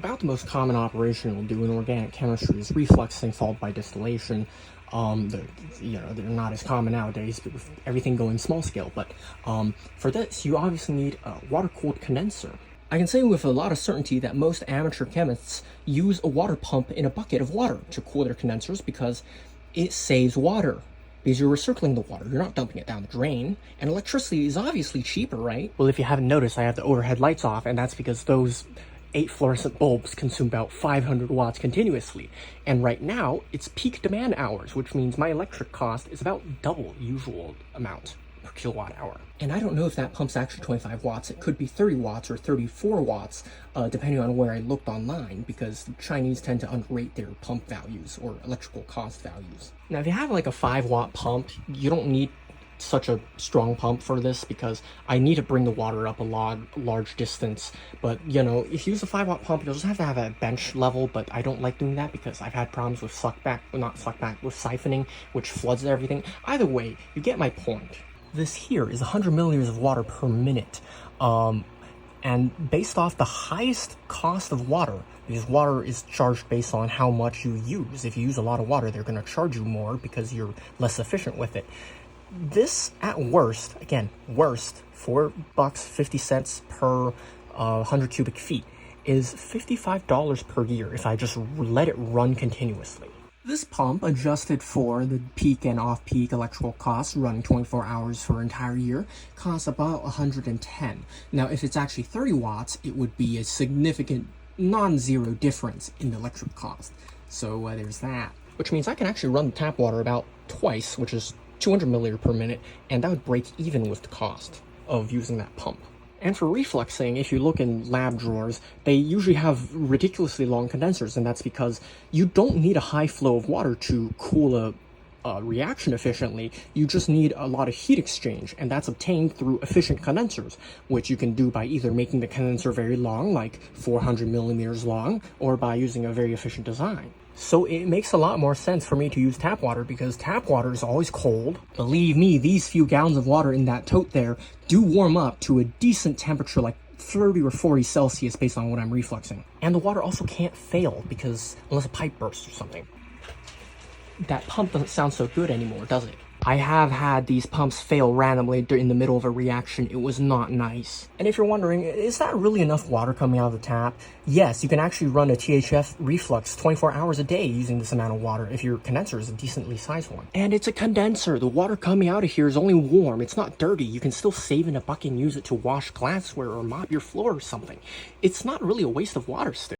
about the most common operation we'll do in organic chemistry is refluxing followed by distillation. They're not as common nowadays with everything going small scale, but for this, you obviously need a water-cooled condenser. I can say with a lot of certainty that most amateur chemists use a water pump in a bucket of water to cool their condensers because it saves water. Because you're recirculating the water, you're not dumping it down the drain. And electricity is obviously cheaper, right? Well, if you haven't noticed, I have the overhead lights off, and that's because those 8 fluorescent bulbs consume about 500 watts continuously. And right now, it's peak demand hours, which means my electric cost is about double the usual amount per kilowatt hour. And I don't know if that pump's actually 25 watts. It could be 30 watts or 34 watts, depending on where I looked online, because the Chinese tend to underrate their pump values or electrical cost values. Now, if you have like a 5-watt pump, you don't need such a strong pump for this because I need to bring the water up a large distance. But you know, if you use a 5-watt pump, you'll just have to have it at bench level, but I don't like doing that because I've had problems with with siphoning, which floods everything. Either way, you get my point. This here is 100 milliliters of water per minute, and based off the highest cost of water, because water is charged based on how much you use. If you use a lot of water, they're going to charge you more because you're less efficient with it. This, at worst, again, worst, $4.50 per 100 cubic feet, is $55 per year if I just let it run continuously. This pump, adjusted for the peak and off-peak electrical costs, running 24 hours for an entire year, costs about $110. Now, if it's actually 30 watts, it would be a significant non-zero difference in the electric cost. So there's that. Which means I can actually run the tap water about twice, which is 200 milliliters per minute, and that would break even with the cost of using that pump. And for refluxing, if you look in lab drawers, they usually have ridiculously long condensers, and that's because you don't need a high flow of water to cool a reaction efficiently. You just need a lot of heat exchange, and that's obtained through efficient condensers, which you can do by either making the condenser very long, like 400 millimeters long, or by using a very efficient design. So it makes a lot more sense for me to use tap water because tap water is always cold. Believe me, these few gallons of water in that tote there do warm up to a decent temperature, like 30 or 40 Celsius based on what I'm refluxing. And the water also can't fail because unless a pipe bursts or something. That pump doesn't sound so good anymore, does it? I have had these pumps fail randomly in the middle of a reaction. It was not nice. And if you're wondering, is that really enough water coming out of the tap? Yes, you can actually run a THF reflux 24 hours a day using this amount of water if your condenser is a decently sized one. And it's a condenser. The water coming out of here is only warm. It's not dirty. You can still save in a bucket and use it to wash glassware or mop your floor or something. It's not really a waste of water still.